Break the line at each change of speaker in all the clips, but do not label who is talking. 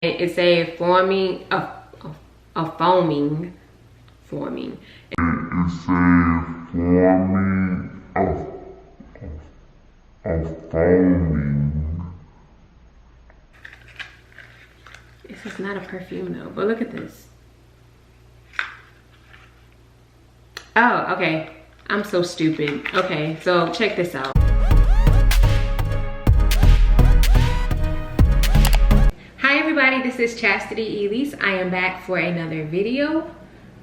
It's a foaming. It's a foaming. This is not a perfume though, but look at this. Oh, okay. I'm so stupid. Okay, so check this out. Hi everybody, this is Chastity Elise. I am back for another video.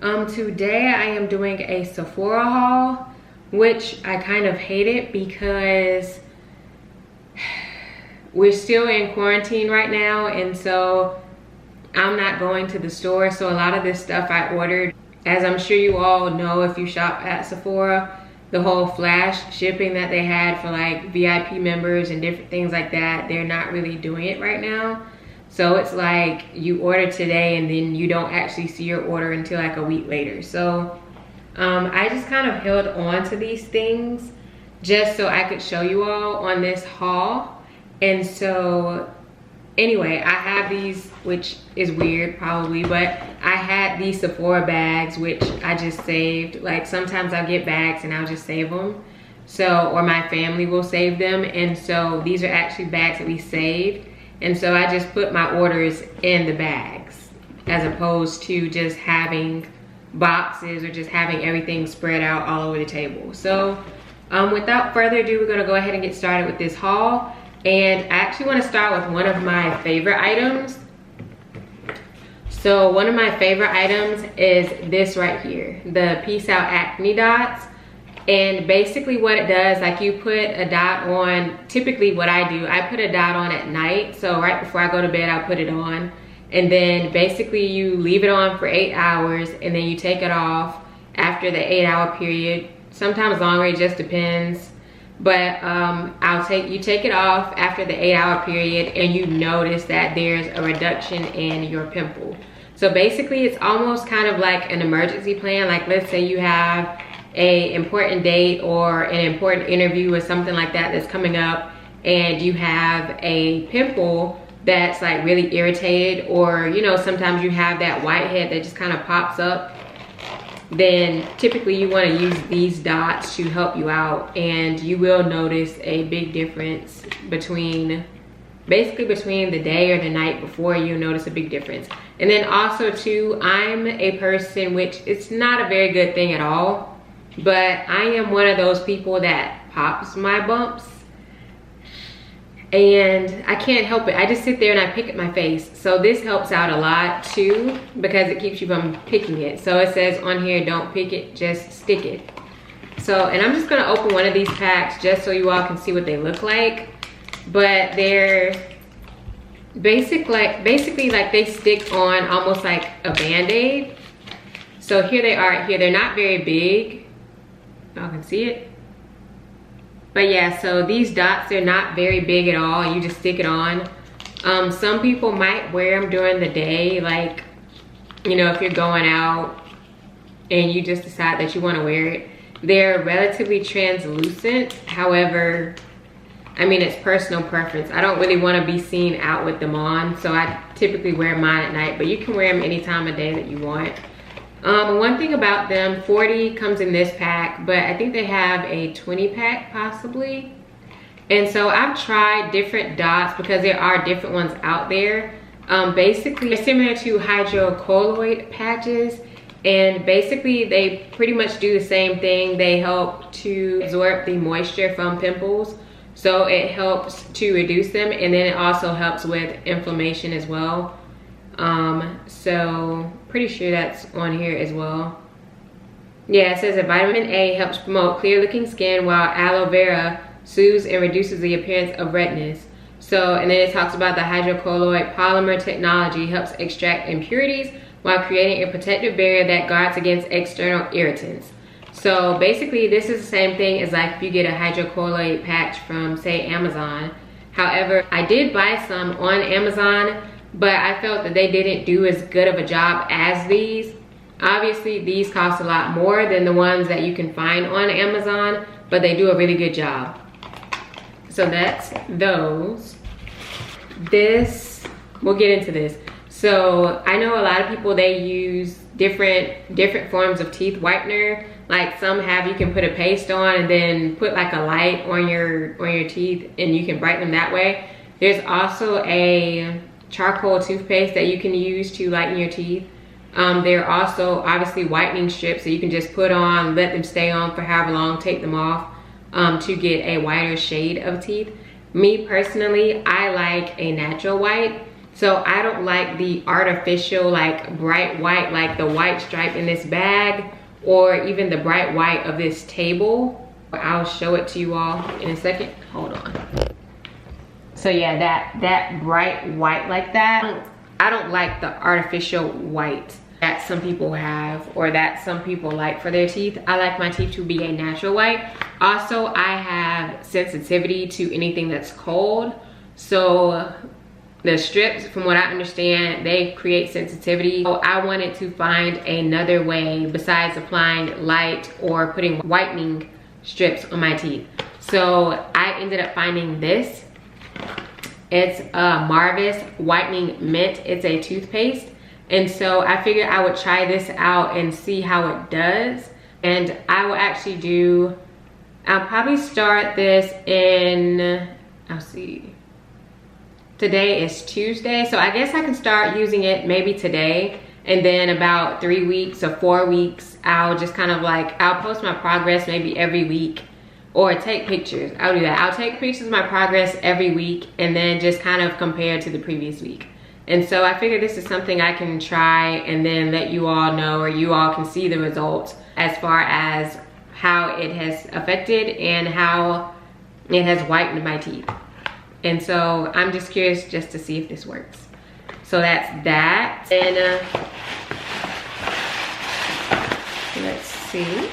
Today I am doing a Sephora haul, which I kind of hate it because we're still in quarantine right now, and so I'm not going to the store. So a lot of this stuff I ordered, as I'm sure you all know if you shop at Sephora, the whole flash shipping that they had for like VIP members and different things like that, they're not really doing it right now. So it's like you order today and then you don't actually see your order until like a week later. So I just kind of held on to these things just so I could show you all on this haul. And so anyway, I have these, which is weird probably, but I had these Sephora bags, which I just saved. Like sometimes I'll get bags and I'll just save them. So, or my family will save them. And so these are actually bags that we saved. And so I just put my orders in the bags as opposed to just having boxes or just having everything spread out all over the table. So without further ado, we're gonna go ahead and get started with this haul. And I actually want to start with one of my favorite items. So one of my favorite items is this right here, the Peace Out Acne Dots. And basically what it does, like you put a dot on, typically what I do, I put a dot on at night. So right before I go to bed, I'll put it on. And then basically you leave it on for 8 hours and then you take it off after the 8-hour period. Sometimes longer, it just depends. But you take it off after the 8-hour period and you notice that there's a reduction in your pimple. So basically it's almost kind of like an emergency plan. Like let's say you have a important date or an important interview or something like that that's coming up, and you have a pimple that's like really irritated, or you know, sometimes you have that whitehead that just kind of pops up, then typically you want to use these dots to help you out, and you will notice a big difference between the day or the night before. You notice a big difference. And then also too, I'm a person, which it's not a very good thing at all, but I am one of those people that pops my bumps, and I can't help it. I just sit there and I pick at my face. So this helps out a lot too, because it keeps you from picking it. So it says on here, don't pick it, just stick it. So, and I'm just gonna open one of these packs just so you all can see what they look like. But they're basically like they stick on almost like a Band-Aid. So here they are here. They're not very big. Y'all can see it. But yeah, so these dots, they're not very big at all. You just stick it on. Some people might wear them during the day, like, you know, if you're going out and you just decide that you want to wear it. They're relatively translucent. However, I mean, it's personal preference. I don't really want to be seen out with them on, so I typically wear mine at night, but you can wear them any time of day that you want. One thing about them, 40 comes in this pack, but I think they have a 20 pack possibly. And so I've tried different dots because there are different ones out there. Basically they're similar to hydrocolloid patches, and basically they pretty much do the same thing. They help to absorb the moisture from pimples, so it helps to reduce them, and then it also helps with inflammation as well. So pretty sure that's on here as well. Yeah, it says that vitamin A helps promote clear looking skin, while aloe vera soothes and reduces the appearance of redness. So, and then it talks about the hydrocolloid polymer technology helps extract impurities while creating a protective barrier that guards against external irritants. So basically this is the same thing as like if you get a hydrocolloid patch from say Amazon. However, I did buy some on Amazon, but I felt that they didn't do as good of a job as these. Obviously these cost a lot more than the ones that you can find on Amazon, but they do a really good job. So that's those. This, we'll get into this. So I know a lot of people, they use different forms of teeth whitener. Like some have, you can put a paste on and then put like a light on your teeth and you can brighten them that way. There's also a charcoal toothpaste that you can use to lighten your teeth. There are also obviously whitening strips that you can just put on, let them stay on for however long, take them off to get a whiter shade of teeth. Me personally, I like a natural white. So I don't like the artificial like bright white, like the white stripe in this bag, or even the bright white of this table. I'll show it to you all in a second. Hold on. So yeah, that bright white like that, I don't like the artificial white that some people have or that some people like for their teeth. I like my teeth to be a natural white. Also, I have sensitivity to anything that's cold. So the strips, from what I understand, they create sensitivity. So I wanted to find another way besides applying light or putting whitening strips on my teeth. So I ended up finding this. It's a Marvis Whitening Mint. It's a toothpaste. And so I figured I would try this out and see how it does. And I will actually I'll probably start this in, I'll see. Today is Tuesday, so I guess I can start using it maybe today, and then about 3 weeks or 4 weeks, I'll just kind of like, I'll post my progress maybe every week or take pictures. I'll do that. I'll take pictures of my progress every week and then just kind of compare to the previous week. And so I figured this is something I can try and then let you all know, or you all can see the results as far as how it has affected and how it has whitened my teeth. And so I'm just curious just to see if this works. So that's that. And let's see.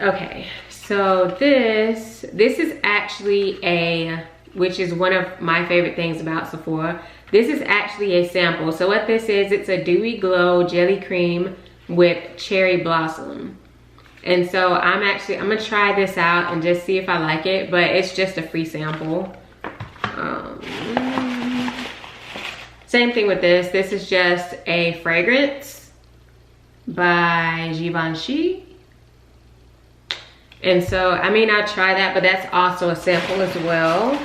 Okay, so this is actually which is one of my favorite things about Sephora. This is actually a sample. So what this is, it's a Dewy Glow Jelly Cream with Cherry Blossom. And so I'm gonna try this out and just see if I like it, but it's just a free sample. Same thing with this. This is just a fragrance by Givenchy. And so I may not try that, but that's also a sample as well.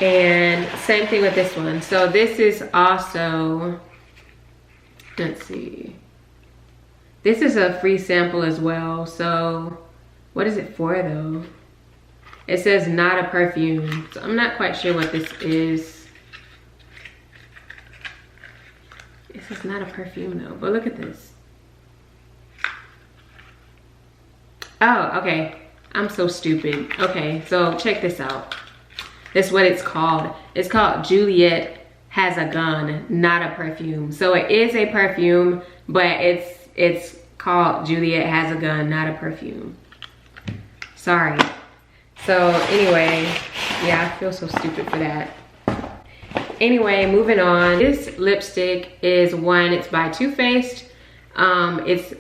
And same thing with this one. So this is also, let's see. This is a free sample as well. So what is it for though? It says not a perfume. So I'm not quite sure what this is. It says not a perfume though, but look at this. Oh, okay. I'm so stupid. Okay, so check this out. This is what it's called. It's called Juliet Has a Gun, Not a Perfume. So it is a perfume, but it's called Juliet Has a Gun, Not a Perfume. Sorry. So anyway, yeah, I feel so stupid for that. Anyway, moving on. This lipstick is one, it's by Too Faced. It's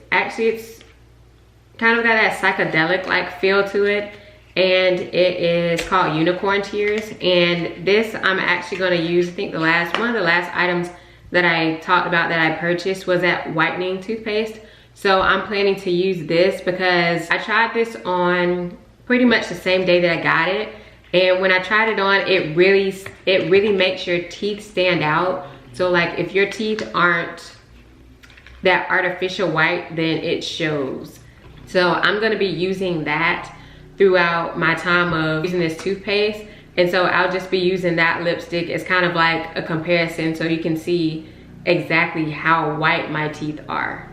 kind of got that psychedelic like feel to it, and it is called Unicorn Tears. And this I'm actually going to use, I think one of the last items that I talked about that I purchased was that whitening toothpaste. So I'm planning to use this because I tried this on pretty much the same day that I got it, and when I tried it on, it really makes your teeth stand out. So like if your teeth aren't that artificial white, then it shows. So I'm gonna be using that throughout my time of using this toothpaste. And so I'll just be using that lipstick as kind of like a comparison so you can see exactly how white my teeth are.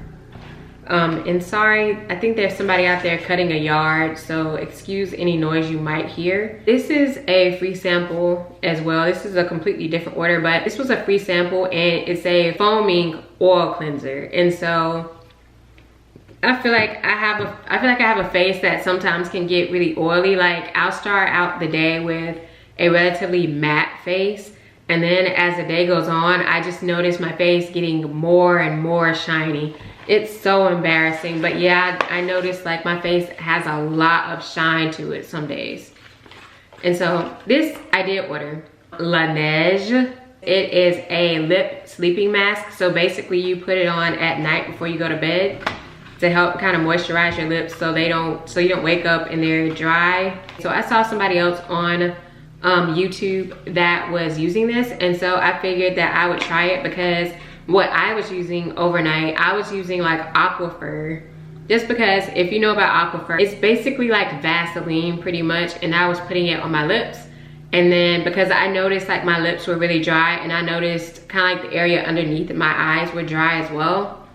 And sorry, I think there's somebody out there cutting a yard, so excuse any noise you might hear. This is a free sample as well. This is a completely different order, but this was a free sample and it's a foaming oil cleanser. And so I feel like I have a face that sometimes can get really oily. Like I'll start out the day with a relatively matte face, and then as the day goes on, I just notice my face getting more and more shiny. It's so embarrassing, but yeah, I noticed like my face has a lot of shine to it some days. And so this I did order. Laneige. It is a lip sleeping mask. So basically you put it on at night before you go to bed to help kind of moisturize your lips so you don't wake up and they're dry. So I saw somebody else on YouTube that was using this, and so I figured that I would try it because what I was using overnight, I was using like Aquifer, just because if you know about Aquifer, it's basically like Vaseline pretty much, and I was putting it on my lips. And then because I noticed like my lips were really dry, and I noticed kind of like the area underneath my eyes were dry as well.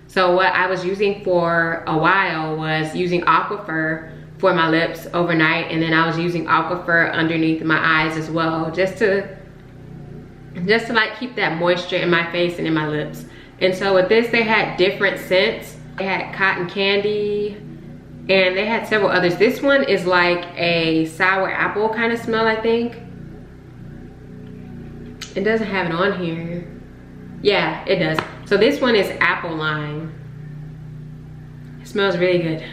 So what I was using for a while was using Aquifer for my lips overnight, and then I was using Aquifer underneath my eyes as well, just to like keep that moisture in my face and in my lips. And so with this, they had different scents. They had cotton candy, and they had several others. This one is like a sour apple kind of smell, I think. It doesn't have it on here. Yeah, it does. So this one is apple lime. It smells really good.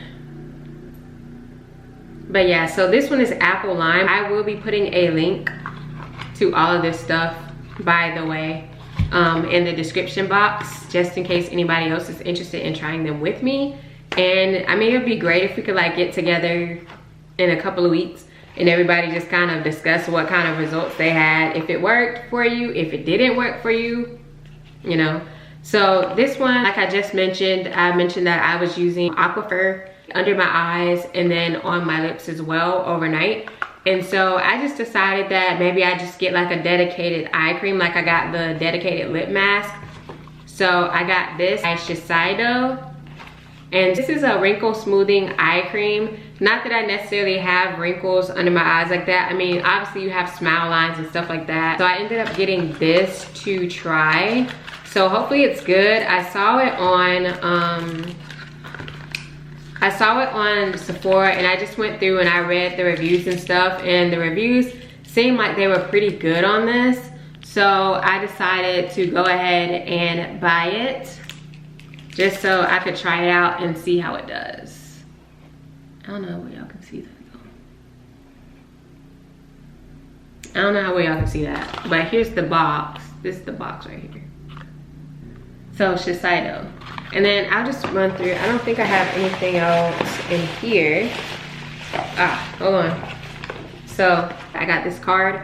But yeah, so this one is apple lime. I will be putting a link to all of this stuff, by the way, in the description box, just in case anybody else is interested in trying them with me. And I mean, it would be great if we could like get together in a couple of weeks and everybody just kind of discuss what kind of results they had, if it worked for you, if it didn't work for you, you know. So this one, like I just mentioned, I mentioned that I was using Aquifer under my eyes and then on my lips as well overnight. And so I just decided that maybe I just get like a dedicated eye cream, like I got the dedicated lip mask. So I got this Shiseido, and this is a wrinkle smoothing eye cream. Not that I necessarily have wrinkles under my eyes like that. I mean, obviously you have smile lines and stuff like that. So I ended up getting this to try. So hopefully it's good. I saw it on Sephora, and I just went through and I read the reviews and stuff, and the reviews seemed like they were pretty good on this. So I decided to go ahead and buy it just so I could try it out and see how it does. I don't know where y'all can see that. I don't know how well y'all can see that, but here's the box. This is the box right here. So Shiseido. And then I'll just run through. I don't think I have anything else in here. Hold on. So I got this card.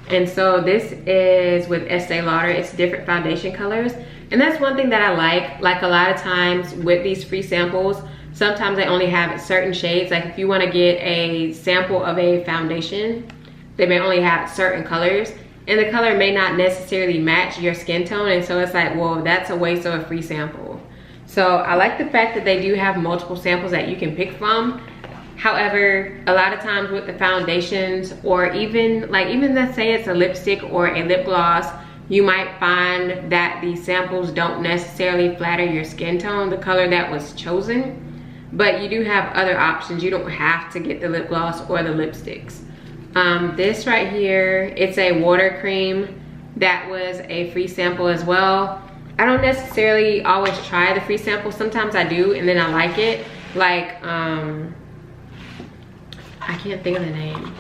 And so this is with Estee Lauder. It's different foundation colors. And that's one thing that I like. Like a lot of times with these free samples, sometimes they only have certain shades. Like if you want to get a sample of a foundation, they may only have certain colors. And the color may not necessarily match your skin tone. And so it's like, well, that's a waste of a free sample. So I like the fact that they do have multiple samples that you can pick from. However, a lot of times with the foundations, or even let's say it's a lipstick or a lip gloss, you might find that the samples don't necessarily flatter your skin tone, the color that was chosen. But you do have other options. You don't have to get the lip gloss or the lipsticks. This right here, it's a water cream that was a free sample as well. I don't necessarily always try the free sample. Sometimes I do and then I like it. Like, I can't think of the name.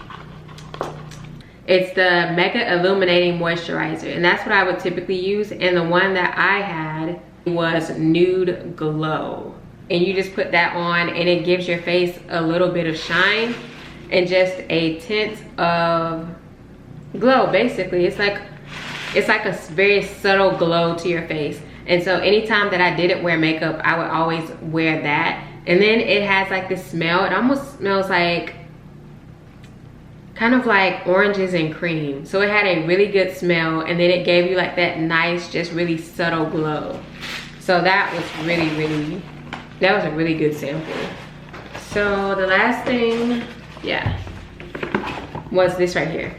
It's the Mega Illuminating Moisturizer, and that's what I would typically use. And the one that I had was Nude Glow. And you just put that on and it gives your face a little bit of shine and just a tint of glow. Basically, it's like a very subtle glow to your face. And so anytime that I didn't wear makeup, I would always wear that. And then it has like this smell. It almost smells like kind of like oranges and cream. So it had a really good smell, and then it gave you like that nice, just really subtle glow. So that was that was a really good sample. So the last thing, yeah, was this right here.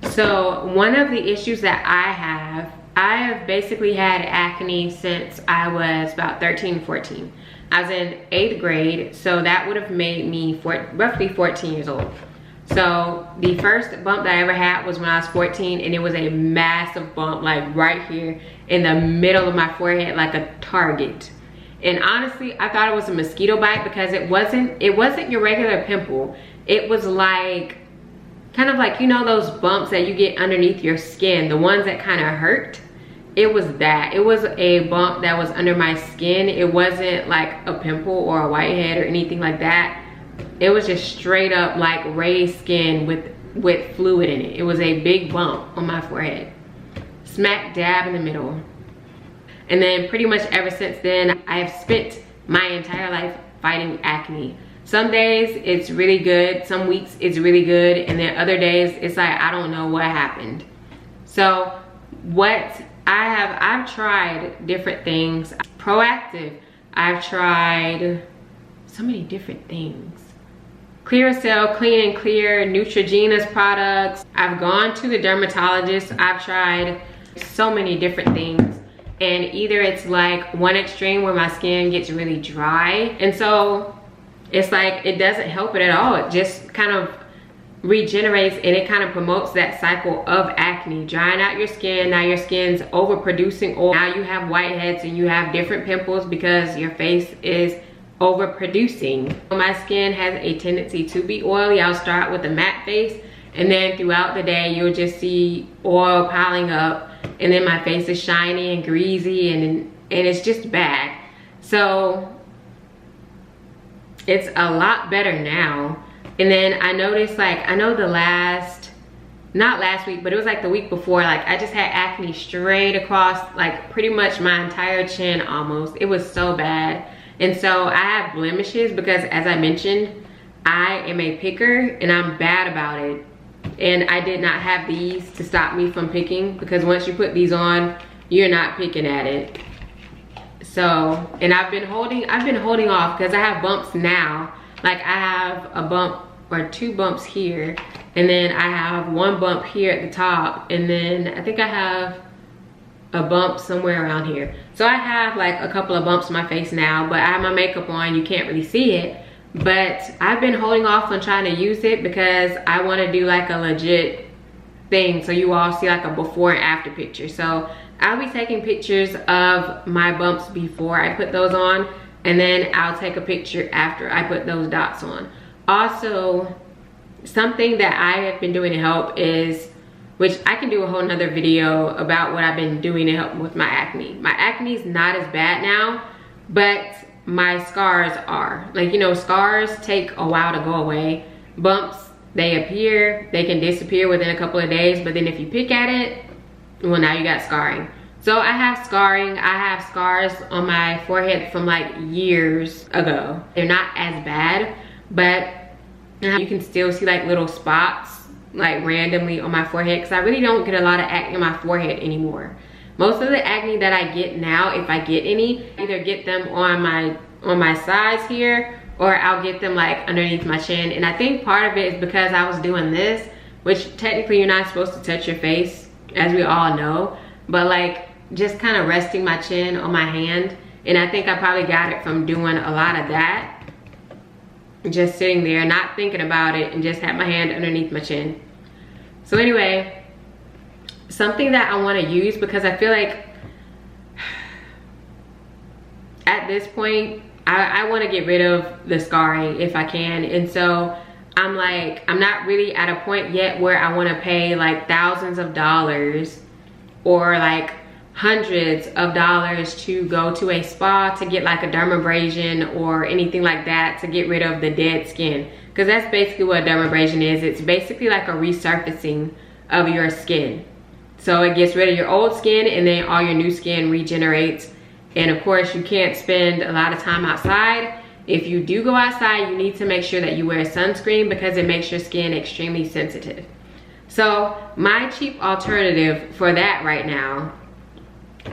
So one of the issues that I have basically had acne since I was about 13, 14. I was in 8th grade, so that would have made me roughly 14 years old. So the first bump that I ever had was when I was 14, and it was a massive bump, like right here in the middle of my forehead, like a target. And honestly, I thought it was a mosquito bite because it wasn't your regular pimple. It was like kind of like, you know, those bumps that you get underneath your skin, the ones that kind of hurt. It was that. It was a bump that was under my skin. It wasn't like a pimple or a whitehead or anything like that. It was just straight up like raised skin with fluid in it. It was a big bump on my forehead, smack dab in the middle. And then pretty much ever since then, I have spent my entire life fighting acne. Some days it's really good, some weeks it's really good, and then other days it's like I don't know what happened. So what I've tried different things. Proactive, I've tried so many different things. Clearasil, Clean and Clear, Neutrogena's products. I've gone to the dermatologist. I've tried so many different things. And either it's like one extreme where my skin gets really dry. And so it's like it doesn't help it at all. It just kind of regenerates and it kind of promotes that cycle of acne, drying out your skin. Now your skin's overproducing oil. Now you have whiteheads and you have different pimples because your face is overproducing. My skin has a tendency to be oily. I'll start with a matte face, and then throughout the day you'll just see oil piling up, and then my face is shiny and greasy, and it's just bad. So it's a lot better now. And then I noticed, like, I know not last week, but it was like the week before, like I just had acne straight across like pretty much my entire chin almost. It was so bad. And so I have blemishes because, as I mentioned, I am a picker and I'm bad about it. And I did not have these to stop me from picking, because once you put these on, you're not picking at it. So, and I've been holding off because I have bumps now. Like I have a bump or 2 bumps here, and then I have 1 bump here at the top, and then I think I have a bump somewhere around here. So I have like a couple of bumps on my face now, but I have my makeup on, you can't really see it. But I've been holding off on trying to use it because I want to do like a legit thing so you all see like a before and after picture. So I'll be taking pictures of my bumps before I put those on, and then I'll take a picture after I put those dots on. Also, something that I have been doing to help is, which I can do a whole nother video about what I've been doing to help with my acne. My acne is not as bad now, but my scars are. Like, you know, scars take a while to go away. Bumps, they appear, they can disappear within a couple of days, but then if you pick at it, well, now you got scarring. So I have scarring. I have scars on my forehead from like years ago. They're not as bad, but you can still see like little spots like randomly on my forehead, because I really don't get a lot of acne on my forehead anymore. Most of the acne that I get now, if I get any, either get them on my sides here, or I'll get them like underneath my chin. And I think part of it is because I was doing this, which technically you're not supposed to touch your face, as we all know, but like just kind of resting my chin on my hand. And I think I probably got it from doing a lot of that, just sitting there not thinking about it and just had my hand underneath my chin. So anyway, something that I want to use, because I feel like at this point I want to get rid of the scarring if I can. And so I'm like, I'm not really at a point yet where I want to pay like thousands of dollars or like hundreds of dollars to go to a spa to get like a dermabrasion or anything like that to get rid of the dead skin, because that's basically what a dermabrasion is. It's basically like a resurfacing of your skin. So it gets rid of your old skin, and then all your new skin regenerates. And of course, you can't spend a lot of time outside. If you do go outside, you need to make sure that you wear sunscreen, because it makes your skin extremely sensitive. So my cheap alternative for that right now,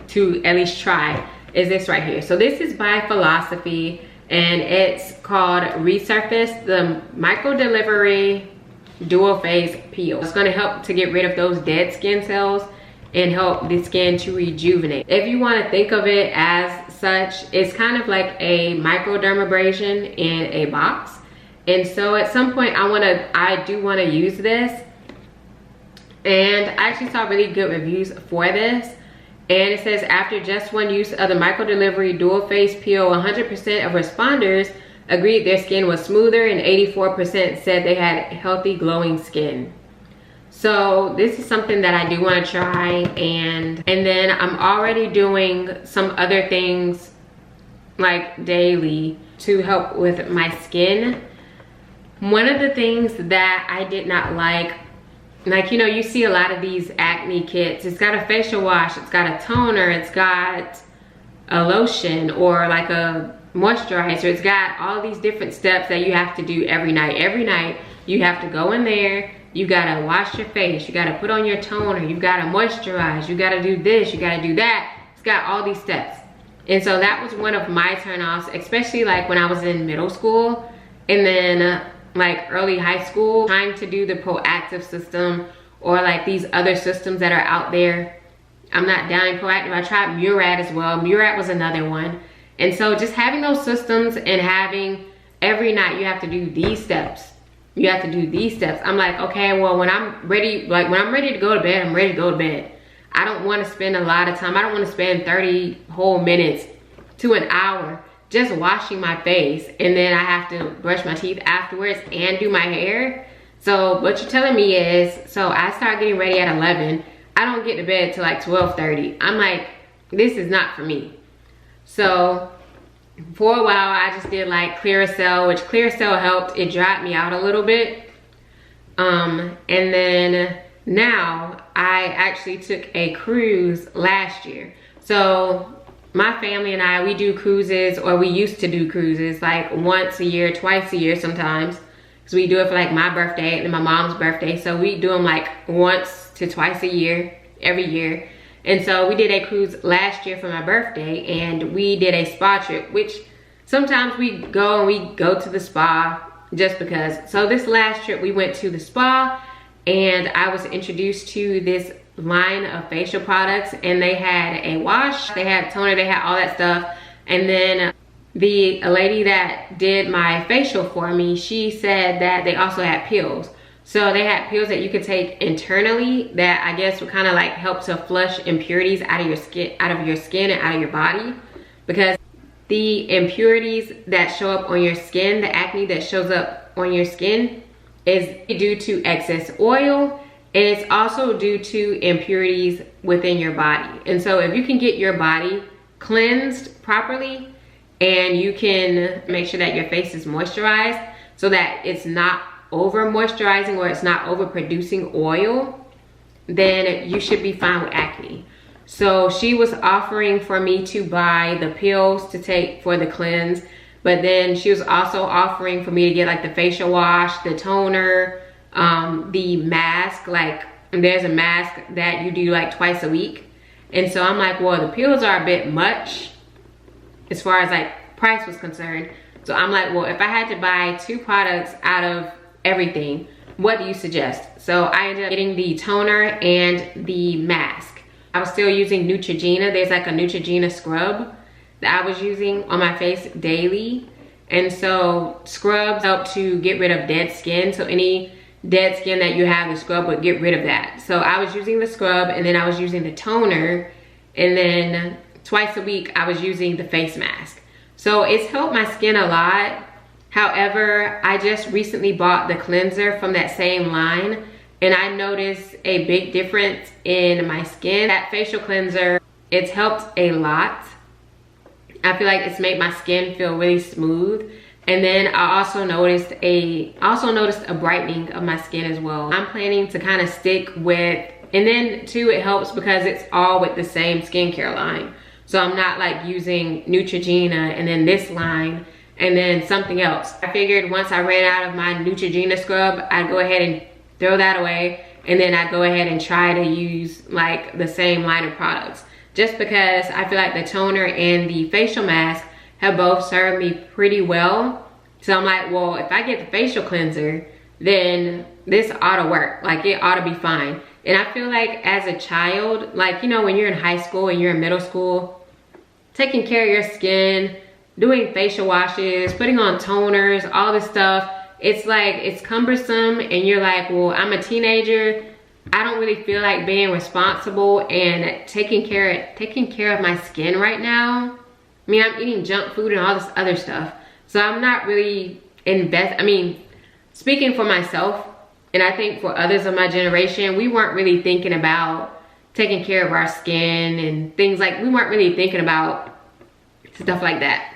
to at least try, is this right here. So this is by Philosophy, and it's called Resurface, the Micro Delivery Dual Phase Peel. It's going to help to get rid of those dead skin cells and help the skin to rejuvenate. If you want to think of it as such, it's kind of like a microdermabrasion in a box. And so at some point I do want to use this, and I actually saw really good reviews for this. And it says, after just one use of the Micro Delivery Dual Phase Peel, 100% of responders agreed their skin was smoother, and 84% said they had healthy glowing skin. So this is something that I do want to try, and then I'm already doing some other things like daily to help with my skin. One of the things that I did not like, you know, you see a lot of these acne kits. It's got a facial wash, it's got a toner, it's got a lotion or like a moisturizer. It's got all these different steps that you have to do every night. Every night you have to go in there, you gotta wash your face, you gotta put on your toner, you gotta moisturize, you gotta do this, you gotta do that. It's got all these steps. And so that was one of my turnoffs, especially like when I was in middle school and then like early high school, trying to do the Proactive system or like these other systems that are out there. I'm not down in Proactive. I tried Murad as well. Murad was another one. And so just having those systems and having every night you have to do these steps. You have to do these steps. I'm like, okay, well, when I'm ready, like when I'm ready to go to bed, I'm ready to go to bed. I don't want to spend a lot of time. I don't want to spend 30 whole minutes to an hour just washing my face, and then I have to brush my teeth afterwards and do my hair. So what you're telling me is, so I start getting ready at 11. I don't get to bed till like 12:30. I'm like, this is not for me. So for a while, I just did like Clearasil, which Clearasil helped. It dried me out a little bit. And then now I actually took a cruise last year. So my family and I, we do cruises, or we used to do cruises like once a year, twice a year sometimes. Because we do it for like my birthday and my mom's birthday. So we do them like once to twice a year, every year. And so we did a cruise last year for my birthday, and we did a spa trip, which sometimes we go to the spa just because. So this last trip we went to the spa, and I was introduced to this line of facial products, and they had a wash, they had toner, they had all that stuff. And then the lady that did my facial for me, she said that they also had pills. So they had pills that you could take internally that I guess would kind of like help to flush impurities out of your skin and out of your body, because the impurities that show up on your skin, the acne that shows up on your skin, is due to excess oil, and it's also due to impurities within your body. And so if you can get your body cleansed properly, and you can make sure that your face is moisturized so that it's not over moisturizing or it's not over producing oil, then you should be fine with acne. So she was offering for me to buy the pills to take for the cleanse, but then she was also offering for me to get like the facial wash, the toner, the mask. Like there's a mask that you do like twice a week. And so I'm like, well, the pills are a bit much as far as like price was concerned. So I'm like, well, if I had to buy 2 products out of everything, what do you suggest? So I ended up getting the toner and the mask. I was still using Neutrogena. There's like a Neutrogena scrub that I was using on my face daily. And so scrubs help to get rid of dead skin. So any dead skin that you have, the scrub would get rid of that. So I was using the scrub, and then I was using the toner, and then twice a week I was using the face mask. So it's helped my skin a lot. However, I just recently bought the cleanser from that same line, and I noticed a big difference in my skin. That facial cleanser, it's helped a lot. I feel like it's made my skin feel really smooth. And then I also noticed a brightening of my skin as well. I'm planning to kind of stick with, and then too, it helps because it's all with the same skincare line. So I'm not like using Neutrogena and then this line and then something else. I figured once I ran out of my Neutrogena scrub, I'd go ahead and throw that away, and then I'd go ahead and try to use like the same line of products. Just because I feel like the toner and the facial mask have both served me pretty well. So I'm like, well, if I get the facial cleanser, then this ought to work. Like it ought to be fine. And I feel like as a child, like, you know, when you're in high school and you're in middle school, taking care of your skin, doing facial washes, putting on toners, all this stuff, it's like, it's cumbersome, and you're like, well, I'm a teenager. I don't really feel like being responsible and taking care of my skin right now. I mean, I'm eating junk food and all this other stuff. So I'm not really speaking for myself, And I think for others of my generation, we weren't really thinking about taking care of our skin and things like, we weren't really thinking about stuff like that.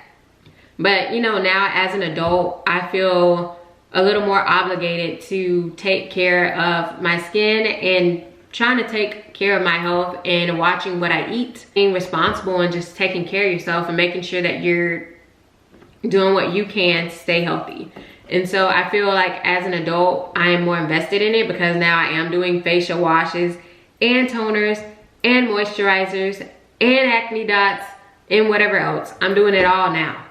But you know, now as an adult, I feel a little more obligated to take care of my skin and trying to take care of my health and watching what I eat. Being responsible and just taking care of yourself and making sure that you're doing what you can to stay healthy. And so I feel like as an adult, I am more invested in it because now I am doing facial washes and toners and moisturizers and acne dots and whatever else. I'm doing it all now.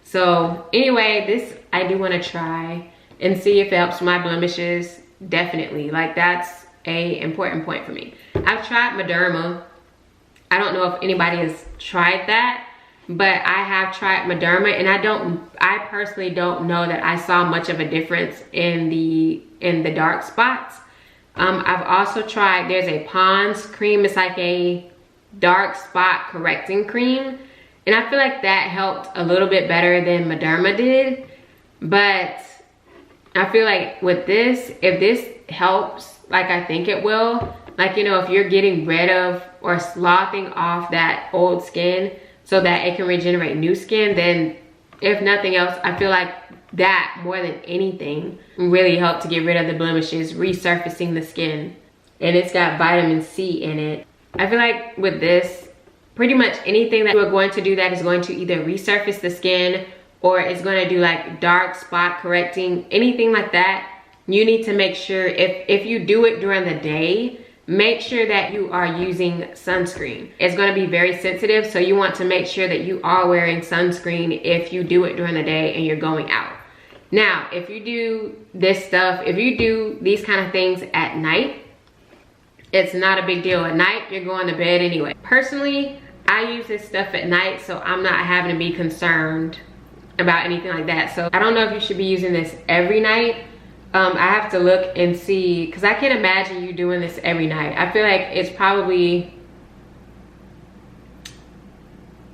So anyway, this I do want to try and see if it helps my blemishes. Definitely, like that's a important point for me. I've tried Mederma. I don't know if anybody has tried that, but I have tried Mederma, and I personally don't know that I saw much of a difference in the dark spots. I've also tried, there's a Pond's cream. It's like a dark spot correcting cream, and I feel like that helped a little bit better than Mederma did. But I feel like with this, if this helps like I think it will, like, you know, if you're getting rid of or sloughing off that old skin so that it can regenerate new skin, then if nothing else, I feel like that more than anything really helped to get rid of the blemishes, resurfacing the skin. And it's got vitamin C in it. I feel like with this, pretty much anything that you're going to do that is going to either resurface the skin or it's going to do like dark spot correcting, anything like that, you need to make sure if you do it during the day, make sure that you are using sunscreen. It's going to be very sensitive, so you want to make sure that you are wearing sunscreen if you do it during the day and you're going out. Now, if you do this stuff, if you do these kind of things at night, it's not a big deal. At night, you're going to bed anyway. Personally, I use this stuff at night, so I'm not having to be concerned about anything like that. So I don't know if you should be using this every night. I have to look and see, because I can't imagine you doing this every night. I feel like it's probably,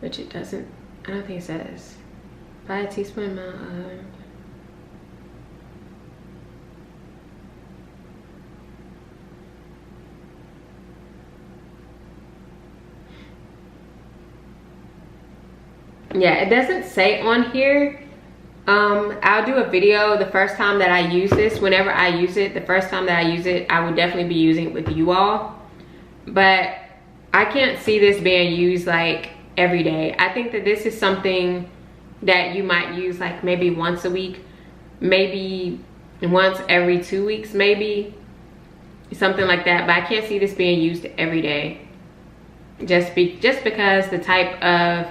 which it doesn't, I don't think it says, by a teaspoon amount of, yeah, it doesn't say on here. I'll do a video the first time that I use this. Whenever I use it, the first time that I use it, I will definitely be using it with you all. But I can't see this being used like every day. I think that this is something that you might use like maybe once a week, maybe once every 2 weeks, maybe something like that. But I can't see this being used every day, just because the type of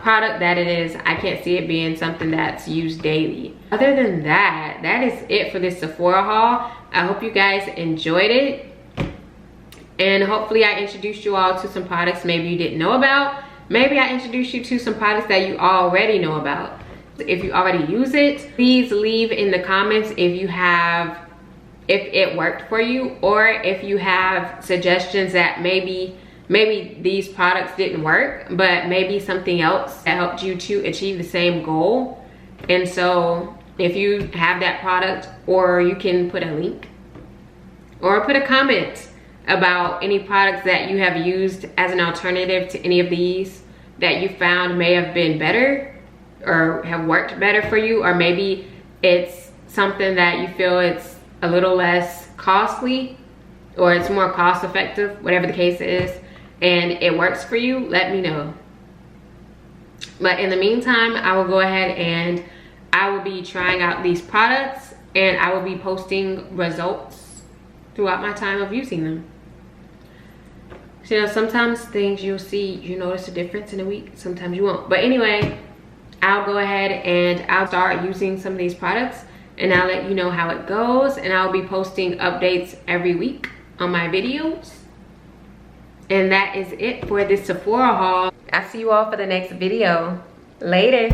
product that it is. I can't see it being something that's used daily. Other than that, that is it for this Sephora haul. I hope you guys enjoyed it, and hopefully I introduced you all to some products maybe you didn't know about. Maybe I introduced you to some products that you already know about. If you already use it, please leave in the comments if it worked for you, or if you have suggestions that maybe these products didn't work, but maybe something else that helped you to achieve the same goal. And so if you have that product, or you can put a link or put a comment about any products that you have used as an alternative to any of these that you found may have been better or have worked better for you, or maybe it's something that you feel it's a little less costly or it's more cost effective, whatever the case is, and it works for you, let me know. But in the meantime, I will go ahead and I will be trying out these products, and I will be posting results throughout my time of using them. So, you know, sometimes things you'll see, you notice a difference in a week, sometimes you won't. But anyway, I'll go ahead and I'll start using some of these products, and I'll let you know how it goes, and I'll be posting updates every week on my videos. And that is it for this Sephora haul. I'll see you all for the next video. Later.